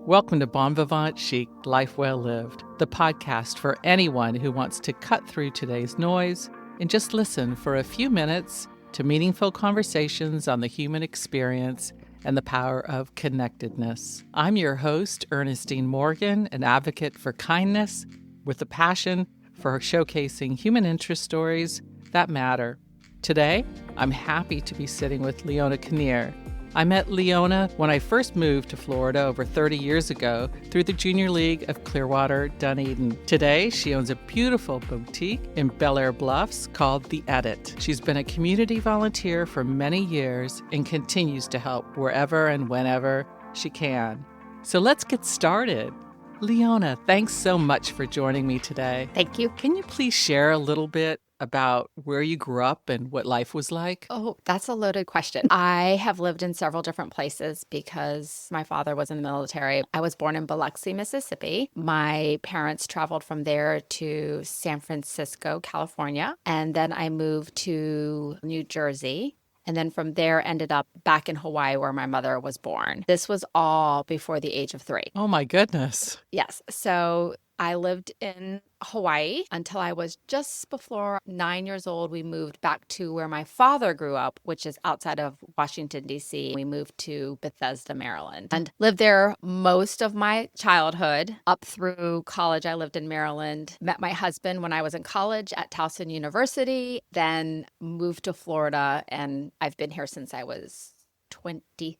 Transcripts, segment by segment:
Welcome to Bon Vivant Chic, Life Well Lived, the podcast for anyone who wants to cut through today's noise and just listen for a few minutes to meaningful conversations on the human experience and the power of connectedness. I'm your host, Ernestine Morgan, an advocate for kindness with a passion for showcasing human interest stories that matter. Today, I'm happy to be sitting with Leona Kinnear. I met Leona when I first moved to Florida over 30 years ago through the Junior League of Clearwater, Dunedin. Today, she owns a beautiful boutique in Bel Air Bluffs called The Edit. She's been a community volunteer for many years and continues to help wherever and whenever she can. So let's get started. Leona, thanks so much for joining me today. Thank you. Can you please share a little bit about where you grew up and what life was like? Oh, that's a loaded question. I have lived in several different places because my father was in the military. I was born in Biloxi, Mississippi. My parents traveled from there to San Francisco, California, and then I moved to New Jersey. And then from there ended up back in Hawaii where my mother was born. This was all before the age of 3. Oh my goodness. Yes. So I lived in Hawaii until I was just before 9 years old. We moved back to where my father grew up, which is outside of Washington, D.C. We moved to Bethesda, Maryland, and lived there most of my childhood. Up through college, I lived in Maryland. Met my husband when I was in college at Towson University, then moved to Florida, and I've been here since I was 23.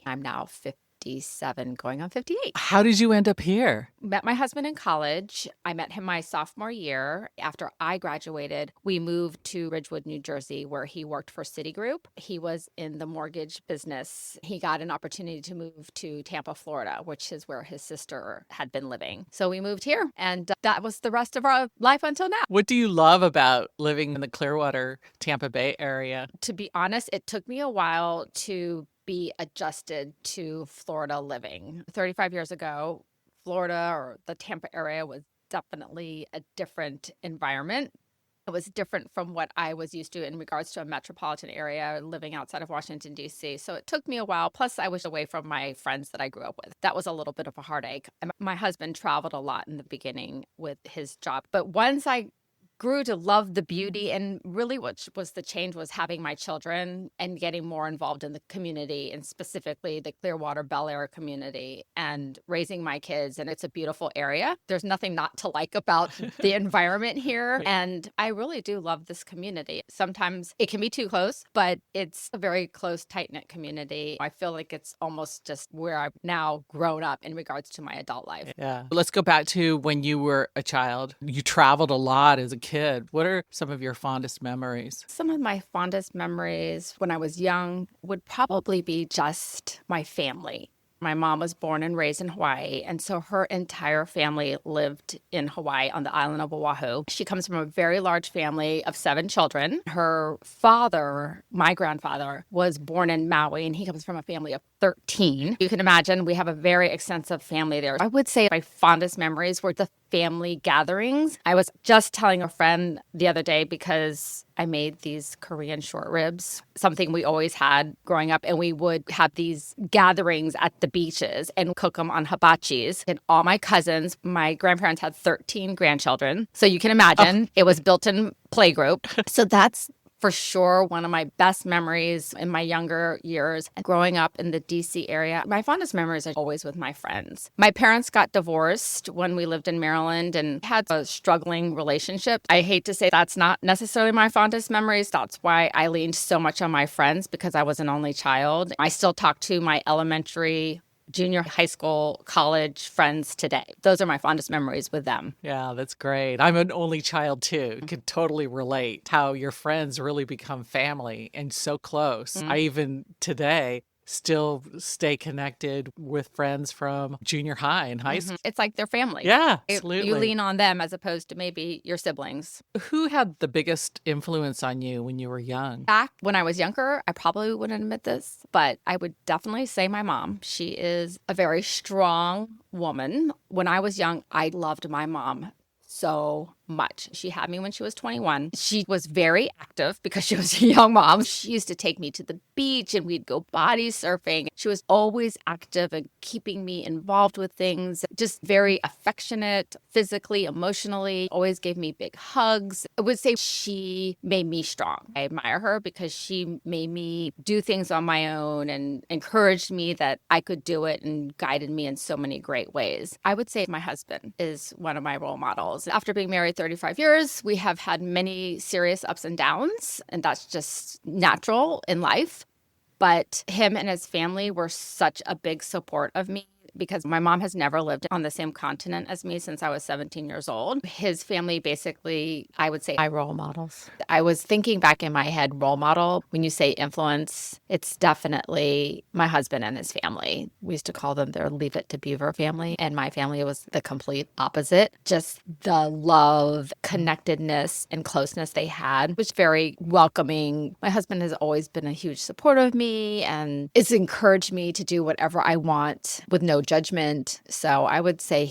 I'm now 57, going on 58. How did you end up here? Met my husband in college. I met him my sophomore year. After I graduated, we moved to Ridgewood, New Jersey, where he worked for Citigroup. He was in the mortgage business. He got an opportunity to move to Tampa, Florida, which is where his sister had been living. So we moved here, and that was the rest of our life until now. What do you love about living in the Clearwater, Tampa Bay area? To be honest, it took me a while to be adjusted to Florida living. 35 years ago, Florida or the Tampa area was definitely a different environment. It was different from what I was used to in regards to a metropolitan area living outside of Washington, D.C. So it took me a while. Plus, I was away from my friends that I grew up with. That was a little bit of a heartache. My husband traveled a lot in the beginning with his job. But once I grew to love the beauty, and really what was the change was having my children and getting more involved in the community, and specifically the Clearwater Bel Air community, and raising my kids. And it's a beautiful area. There's nothing not to like about the environment here. And I really do love this community. Sometimes it can be too close, but it's a very close, tight-knit community. I feel like it's almost just where I've now grown up in regards to my adult life. Yeah. Let's go back to when you were a child. You traveled a lot as a kid. What are some of your fondest memories? Some of my fondest memories when I was young would probably be just my family. My mom was born and raised in Hawaii, and so her entire family lived in Hawaii on the island of Oahu. She comes from a very large family of 7 children. Her father, my grandfather, was born in Maui, and he comes from a family of 13. You can imagine we have a very extensive family there. I would say my fondest memories were the family gatherings. I was just telling a friend the other day because I made these Korean short ribs, something we always had growing up, and we would have these gatherings at the beaches and cook them on hibachis. And all my cousins, my grandparents had 13 grandchildren. So you can imagine it was built-in playgroup. So that's for sure one of my best memories in my younger years growing up in the DC area. My fondest memories are always with my friends. My parents got divorced when we lived in Maryland and had a struggling relationship. I hate to say that's not necessarily my fondest memories. That's why I leaned so much on my friends, because I was an only child. I still talk to my elementary, junior high school, college friends today. Those are my fondest memories with them. Yeah, that's great. I'm an only child too. Can totally relate how your friends really become family and so close. I even today still stay connected with friends from junior high and high school. It's like their family. Yeah, absolutely. You lean on them as opposed to maybe your siblings. Who had the biggest influence on you when you were young? Back when I was younger, I probably wouldn't admit this, but I would definitely say my mom. She is a very strong woman. When I was young, I loved my mom so much. She had me when she was 21. She was very active because she was a young mom. She used to take me to the beach and we'd go body surfing. She was always active and keeping me involved with things, just very affectionate, physically, emotionally, always gave me big hugs. I would say she made me strong. I admire her because she made me do things on my own and encouraged me that I could do it and guided me in so many great ways. I would say my husband is one of my role models. After being married 35 years, we have had many serious ups and downs, and that's just natural in life. But him and his family were such a big support of me because my mom has never lived on the same continent as me since I was 17 years old. His family basically, I would say, my role models. I was thinking back in my head, role model, when you say influence, it's definitely my husband and his family. We used to call them their Leave It to Beaver family, and my family was the complete opposite. Just the love, connectedness, and closeness they had was very welcoming. My husband has always been a huge supporter of me and has encouraged me to do whatever I want with no judgment. So I would say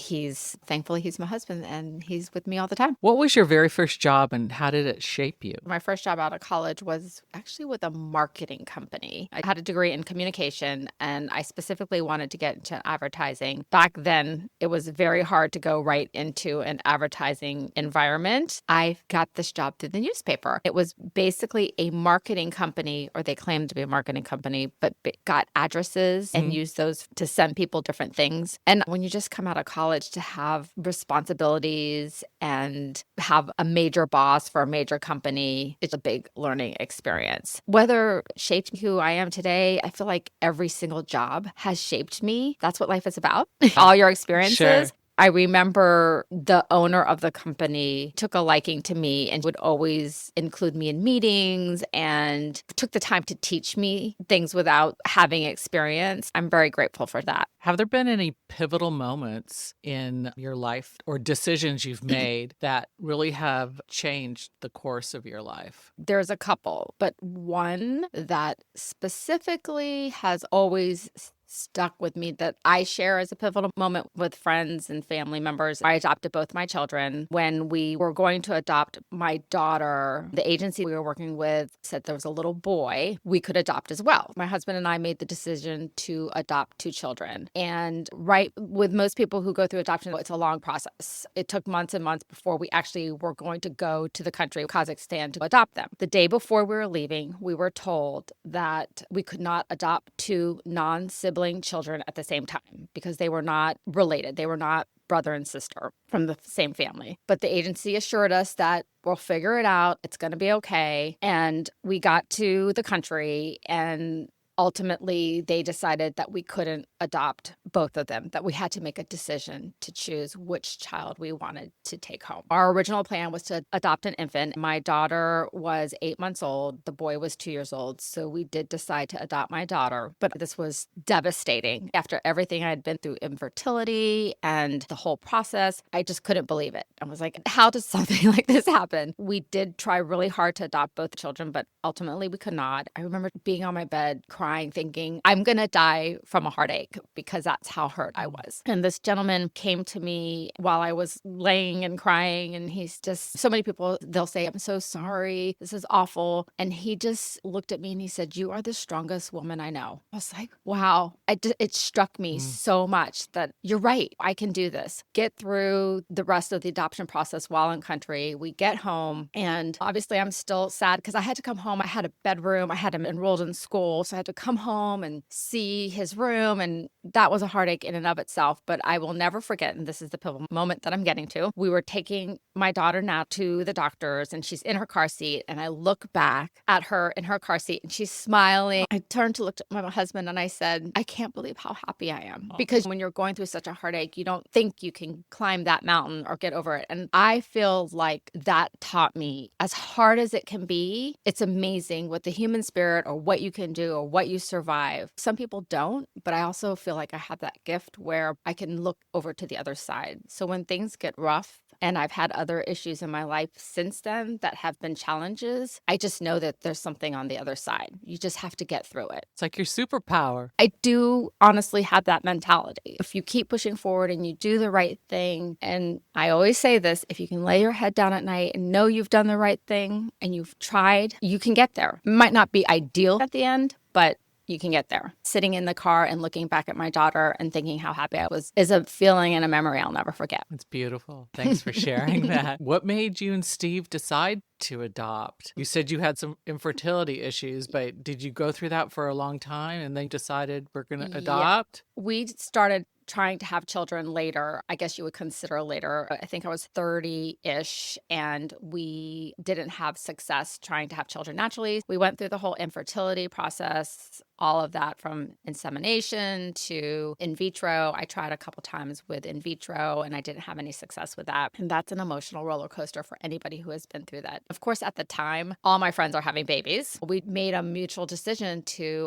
thankfully he's my husband and he's with me all the time. What was your very first job and how did it shape you? My first job out of college was actually with a marketing company. I had a degree in communication and I specifically wanted to get into advertising. Back then, it was very hard to go right into an advertising environment. I got this job through the newspaper. It was basically a marketing company, or they claimed to be a marketing company, but got addresses and used those to send people different things. And when you just come out of college to have responsibilities and have a major boss for a major company, it's a big learning experience. Whether it shaped who I am today, I feel like every single job has shaped me. That's what life is about. All your experiences. Sure. I remember the owner of the company took a liking to me and would always include me in meetings and took the time to teach me things without having experience. I'm very grateful for that. Have there been any pivotal moments in your life or decisions you've made that really have changed the course of your life? There's a couple, but one that specifically has always stuck with me that I share as a pivotal moment with friends and family members. I adopted both my children. When we were going to adopt my daughter, the agency we were working with said there was a little boy we could adopt as well. My husband and I made the decision to adopt 2 children. And right with most people who go through adoption, it's a long process. It took months and months before we actually were going to go to the country, Kazakhstan, to adopt them. The day before we were leaving, we were told that we could not adopt 2 non-sibling children at the same time because they were not related. They were not brother and sister from the same family. But the agency assured us that we'll figure it out. It's going to be okay. And we got to the country and ultimately they decided that we couldn't adopt both of them, that we had to make a decision to choose which child we wanted to take home. Our original plan was to adopt an infant. My daughter was 8 months old. The boy was 2 years old. So we did decide to adopt my daughter. But this was devastating. After everything I had been through, infertility and the whole process, I just couldn't believe it. I was like, how does something like this happen? We did try really hard to adopt both children, but ultimately we could not. I remember being on my bed crying, thinking, I'm going to die from a heartache because that's how hurt I was. And this gentleman came to me while I was laying and crying. And he's just, so many people, they'll say, I'm so sorry. This is awful. And he just looked at me and he said, you are the strongest woman I know. I was like, wow. It struck me so much that you're right. I can do this. Get through the rest of the adoption process while in country. We get home. And obviously I'm still sad because I had to come home. I had a bedroom. I had him enrolled in school. So I had to come home and see his room. And that was a heartache in and of itself. But I will never forget, and this is the pivotal moment that I'm getting to. We were taking my daughter now to the doctors and she's in her car seat. And I look back at her in her car seat and she's smiling. I turned to look at my husband and I said, I can't believe how happy I am. Because when you're going through such a heartache, you don't think you can climb that mountain or get over it. And I feel like that taught me, as hard as it can be, it's amazing what the human spirit or what you can do or what you survive. Some people don't, but I also feel like I have that gift where I can look over to the other side. So when things get rough, And I've had other issues in my life since then that have been challenges. I just know that there's something on the other side. You just have to get through it. It's like your superpower. I do honestly have that mentality. If you keep pushing forward and you do the right thing, and I always say this, if you can lay your head down at night and know you've done the right thing and you've tried, you can get there. It might not be ideal at the end, but you can get there. Sitting in the car and looking back at my daughter and thinking how happy I was is a feeling and a memory I'll never forget. It's beautiful. Thanks for sharing that. What made you and Steve decide to adopt? You said you had some infertility issues, but did you go through that for a long time and then decided we're going to adopt? We started trying to have children later. I guess you would consider later. I think I was 30-ish, and we didn't have success trying to have children naturally. We went through the whole infertility process, all of that from insemination to in vitro. I tried a couple times with in vitro, and I didn't have any success with that. And that's an emotional roller coaster for anybody who has been through that. Of course, at the time, all my friends are having babies. We made a mutual decision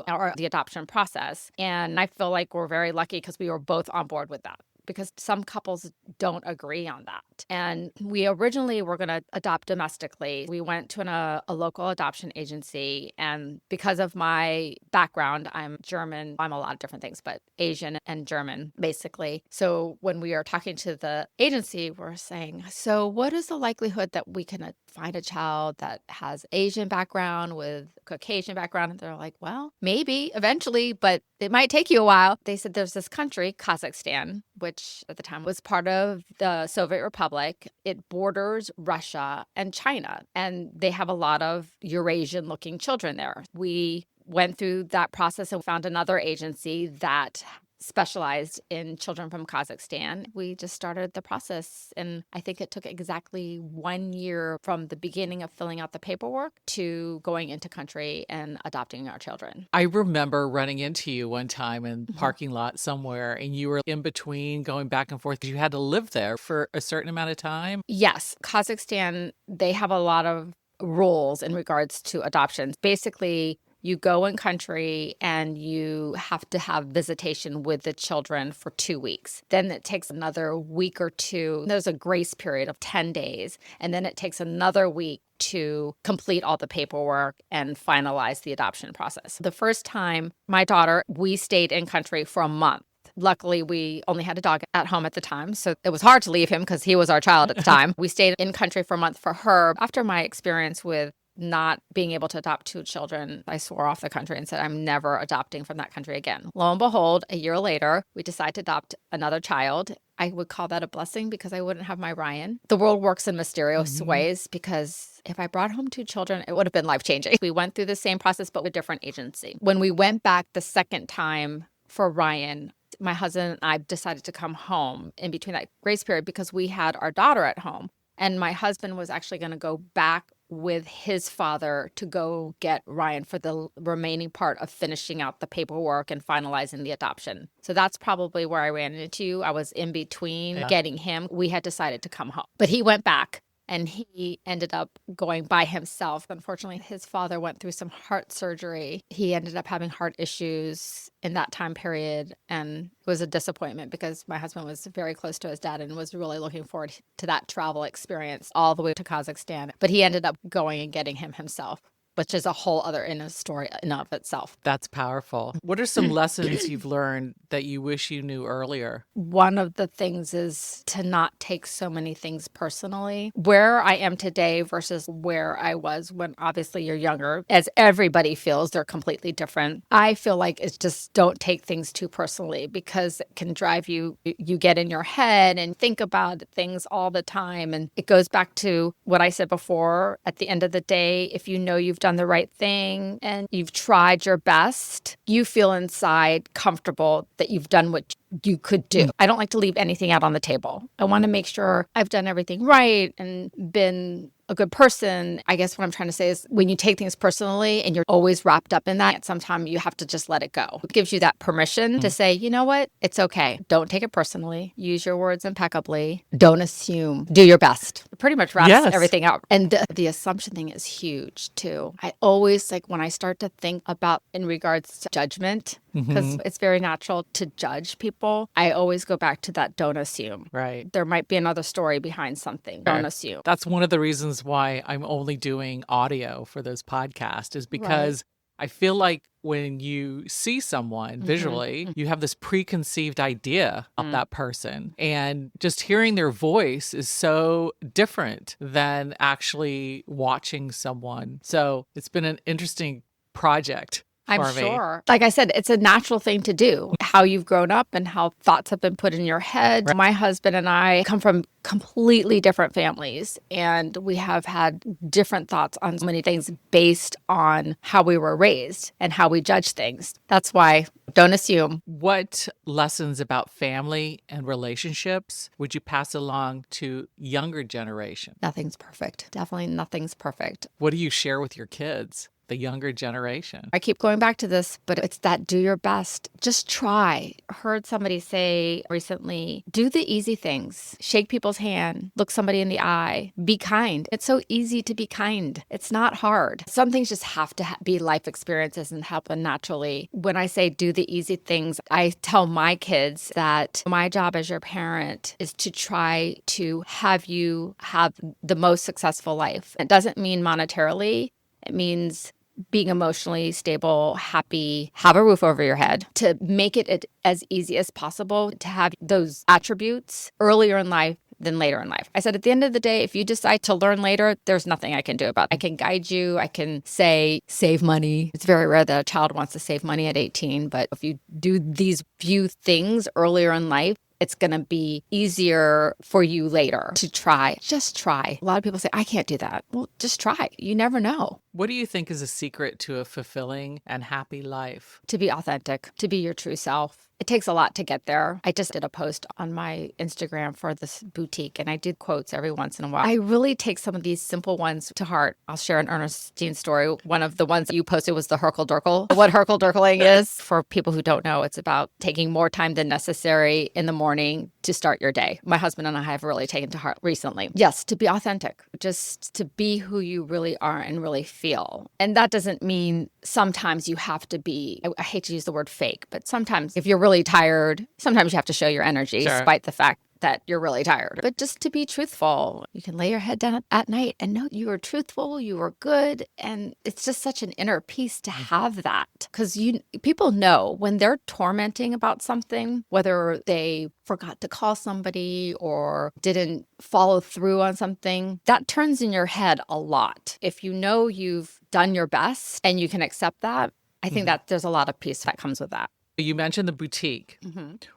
or the adoption process. And I feel like we're very lucky because we were both on board with that, because some couples don't agree on that. And we originally were going to adopt domestically. We went to a local adoption agency, and because of my background, I'm German. I'm a lot of different things, but Asian and German, basically. So when we are talking to the agency, we're saying, so what is the likelihood that we can find a child that has Asian background with Caucasian background? And they're like, well, maybe eventually, but it might take you a while. They said there's this country, Kazakhstan, which at the time was part of the Soviet Republic. It borders Russia and China, and they have a lot of Eurasian-looking children there. We went through that process and found another agency that specialized in children from Kazakhstan. We just started the process, and I think it took exactly 1 year from the beginning of filling out the paperwork to going into country and adopting our children. I remember running into you one time in the parking lot somewhere, and you were in between going back and forth because you had to live there for a certain amount of time. Yes, Kazakhstan, they have a lot of rules in regards to adoptions. Basically, you go in country and you have to have visitation with the children for 2 weeks. Then it takes another week or two. There's a grace period of 10 days. And then it takes another week to complete all the paperwork and finalize the adoption process. The first time, my daughter, we stayed in country for a month. Luckily, we only had a dog at home at the time, so it was hard to leave him because he was our child at the time. We stayed in country for a month for her. After my experience with not being able to adopt 2 children, I swore off the country and said, I'm never adopting from that country again. Lo and behold, a year later, we decided to adopt another child. I would call that a blessing because I wouldn't have my Ryan. The world works in mysterious ways, because if I brought home 2 children, it would have been life-changing. We went through the same process, but with a different agency. When we went back the second time for Ryan, my husband and I decided to come home in between that grace period because we had our daughter at home. And my husband was actually going to go back with his father to go get Ryan for the remaining part of finishing out the paperwork and finalizing the adoption. So that's probably where I ran into you. I was in between getting him. We had decided to come home, but he went back. And he ended up going by himself. Unfortunately, his father went through some heart surgery. He ended up having heart issues in that time period. And it was a disappointment because my husband was very close to his dad and was really looking forward to that travel experience all the way to Kazakhstan. But he ended up going and getting him himself, which is a whole other story in of itself. That's powerful. What are some lessons you've learned that you wish you knew earlier? One of the things is to not take so many things personally. Where I am today versus where I was when obviously you're younger, as everybody feels, they're completely different. I feel like it's just don't take things too personally, because it can drive you get in your head and think about things all the time. And it goes back to what I said before. At the end of the day, if you know you've done the right thing and you've tried your best, you feel inside comfortable that you've done what you could do. I don't like to leave anything out on the table. I want to make sure I've done everything right and been a good person. I guess what I'm trying to say is when you take things personally and you're always wrapped up in that, sometimes you have to just let it go. It gives you that permission to say, you know what? It's okay. Don't take it personally. Use your words impeccably. Don't assume. Do your best. It pretty much wraps everything out. And the assumption thing is huge too. I always, like, when I start to think about in regards to judgment, because Hmm. it's very natural to judge people. I always go back to that don't assume. Right. There might be another story behind something. Don't assume. That's one of the reasons why I'm only doing audio for this podcast is Right. because I feel like when you see someone visually, you have this preconceived idea of that person. And just hearing their voice is so different than actually watching someone. So it's been an interesting project I'm for me. sure. Like I said, it's a natural thing to do. How you've grown up and how thoughts have been put in your head. Right. My husband and I come from completely different families, and we have had different thoughts on so many things based on how we were raised and how we judge things. That's why don't assume. What lessons about family and relationships would you pass along to younger generation? Nothing's perfect. Definitely nothing's perfect. What do you share with your kids, the younger generation? I keep going back to this, but it's that do your best. Just try. I heard somebody say recently, do the easy things. Shake people's hand, look somebody in the eye, be kind. It's so easy to be kind. It's not hard. Some things just have to be life experiences and happen naturally. When I say do the easy things, I tell my kids that my job as your parent is to try to have you have the most successful life. It doesn't mean monetarily. It means being emotionally stable, happy, have a roof over your head, to make it as easy as possible to have those attributes earlier in life than later in life. I said, at the end of the day, if you decide to learn later, there's nothing I can do about it. I can guide you. I can say, save money. It's very rare that a child wants to save money at 18, but if you do these few things earlier in life, it's going to be easier for you later to try. Just try. A lot of people say, I can't do that. Well, just try. You never know. What do you think is a secret to a fulfilling and happy life? To be authentic, to be your true self. It takes a lot to get there. I just did a post on my Instagram for this boutique, and I do quotes every once in a while. I really take some of these simple ones to heart. I'll share an Ernestine story. One of the ones that you posted was the Herkle-Durkle. What Herkle-Durkling is, for people who don't know, it's about taking more time than necessary in the morning to start your day. My husband and I have really taken to heart recently. Yes, to be authentic, just to be who you really are and really feel. And that doesn't mean sometimes you have to be, I hate to use the word fake, but sometimes if you're really tired, sometimes you have to show your energy, Sure. despite the fact that you're really tired. But just to be truthful, you can lay your head down at night and know you were truthful, you were good. And it's just such an inner peace to have that. Because people know when they're tormenting about something, whether they forgot to call somebody or didn't follow through on something, that turns in your head a lot. If you know you've done your best and you can accept that, I think that there's a lot of peace that comes with that. You mentioned the boutique.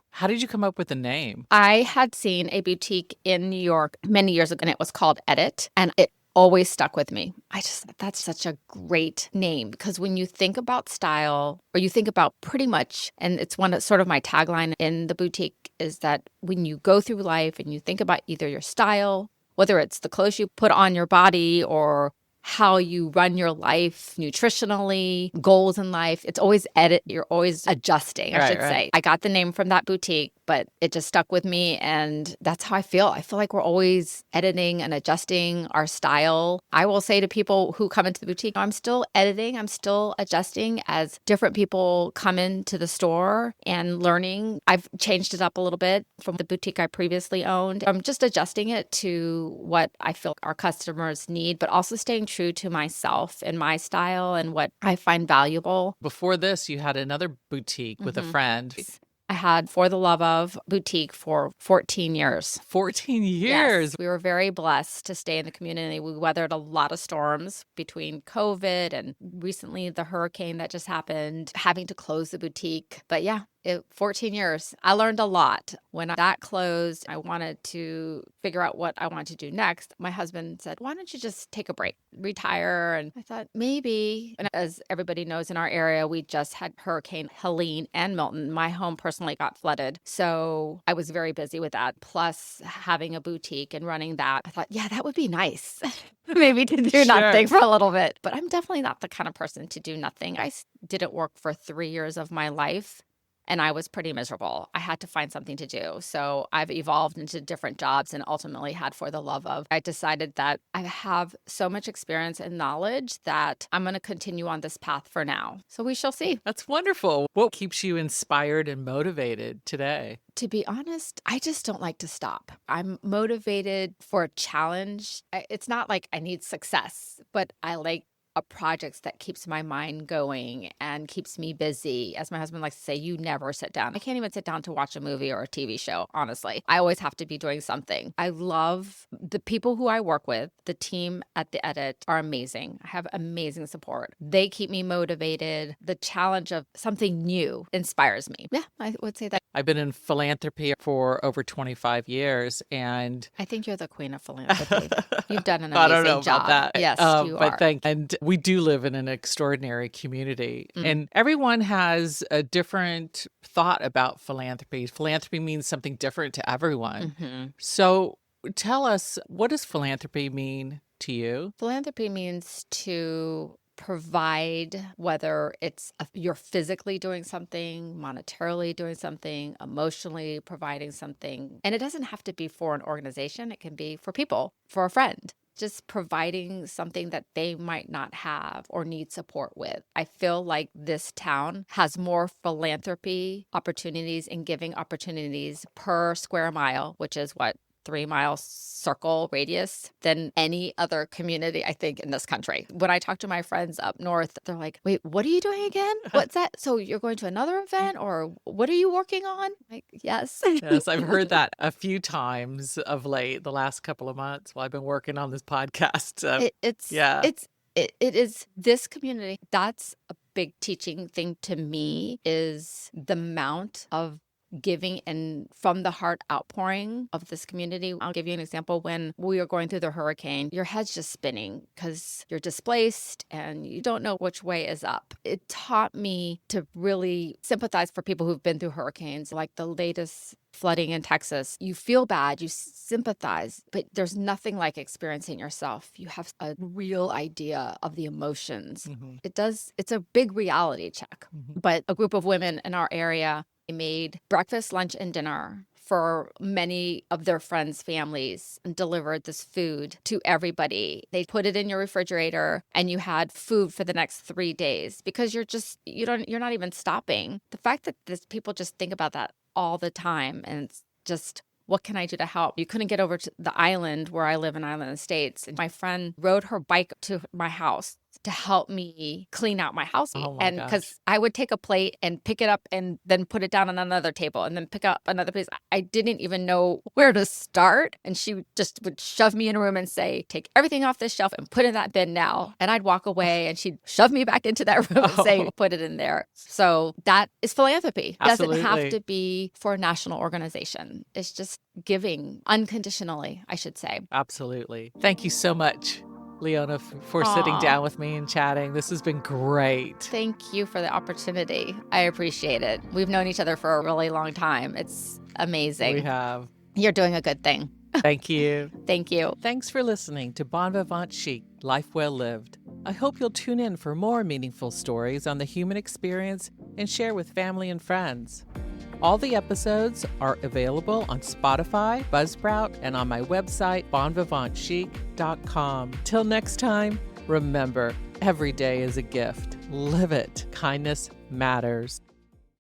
How did you come up with the name? I had seen a boutique in New York many years ago, and it was called Edit, and it always stuck with me. That's such a great name, because when you think about style, or you think about pretty much, and it's sort of my tagline in the boutique, is that when you go through life and you think about either your style, whether it's the clothes you put on your body or how you run your life nutritionally, goals in life. It's always edit. You're always adjusting, I should say. I got the name from that boutique, but it just stuck with me. And that's how I feel. I feel like we're always editing and adjusting our style. I will say to people who come into the boutique, I'm still editing. I'm still adjusting as different people come into the store and learning. I've changed it up a little bit from the boutique I previously owned. I'm just adjusting it to what I feel our customers need, but also staying true to myself and my style and what I find valuable. Before this, you had another boutique with a friend. I had For the Love of boutique for 14 years. 14 years. Yes, we were very blessed to stay in the community. We weathered a lot of storms between COVID and recently the hurricane that just happened, having to close the boutique. But yeah, 14 years. I learned a lot. When that closed, I wanted to figure out what I wanted to do next. My husband said, why don't you just take a break, retire? And I thought maybe, and as everybody knows in our area, we just had Hurricane Helene and Milton. My home personally got flooded. So I was very busy with that. Plus having a boutique and running that, I thought, yeah, that would be nice. Maybe to do nothing for a little bit. But I'm definitely not the kind of person to do nothing. I didn't work for 3 years of my life. and I was pretty miserable. I had to find something to do. So I've evolved into different jobs and ultimately had For the Love of. I decided that I have so much experience and knowledge that I'm going to continue on this path for now. So we shall see. That's wonderful. What keeps you inspired and motivated today? To be honest, I just don't like to stop. I'm motivated for a challenge. It's not like I need success, but I like a project that keeps my mind going and keeps me busy. As my husband likes to say, you never sit down. I can't even sit down to watch a movie or a TV show, honestly. I always have to be doing something. I love the people who I work with. The team at the Edit are amazing. I have amazing support. They keep me motivated. The challenge of something new inspires me. Yeah, I would say that. I've been in philanthropy for over 25 years, and I think you're the queen of philanthropy. You've done an I amazing don't know job. about that. Yes, you but are. and we do live in an extraordinary community, and everyone has a different thought about philanthropy. Philanthropy means something different to everyone. So tell us, what does philanthropy mean to you? Philanthropy means to provide, whether it's you're physically doing something, monetarily doing something, emotionally providing something. And it doesn't have to be for an organization. It can be for people, for a friend. Just providing something that they might not have or need support with. I feel like this town has more philanthropy opportunities and giving opportunities per square mile, which is what, 3-mile circle radius, than any other community, I think, in this country. When I talk to my friends up north, they're like, wait, what are you doing again? What's that? So you're going to another event, or what are you working on? Like, yes. Yes, I've heard that a few times of late, the last couple of months while I've been working on this podcast. It is this community. That's a big teaching thing to me, is the amount of giving and from the heart outpouring of this community. I'll give you an example. When we were going through the hurricane, your head's just spinning because you're displaced and you don't know which way is up. It taught me to really sympathize for people who've been through hurricanes, like the latest flooding in Texas. You feel bad, you sympathize, but there's nothing like experiencing yourself. You have a real idea of the emotions. It's a big reality check. But a group of women in our area, they made breakfast, lunch, and dinner for many of their friends' families and delivered this food to everybody. They put it in your refrigerator and you had food for the next 3 days because you're not even stopping. The fact that people just think about that all the time, and it's just, what can I do to help? You couldn't get over to the island where I live in Island Estates. And my friend rode her bike to my house to help me clean out my house. And because I would take a plate and pick it up and then put it down on another table and then pick up another place. I didn't even know where to start. And she just would shove me in a room and say, take everything off this shelf and put it in that bin now. And I'd walk away and she'd shove me back into that room and say, put it in there. So that is philanthropy. Absolutely. Doesn't have to be for a national organization. It's just giving unconditionally, I should say. Absolutely. Thank you so much, Leona, for sitting down with me and chatting. This has been great. Thank you for the opportunity. I appreciate it. We've known each other for a really long time. It's amazing. We have. You're doing a good thing. Thank you. Thank you. Thanks for listening to Bon Vivant Chic, Life Well Lived. I hope you'll tune in for more meaningful stories on the human experience and share with family and friends. All the episodes are available on Spotify, Buzzsprout, and on my website, bonvivantchic.com. Till next time, remember, every day is a gift. Live it. Kindness matters.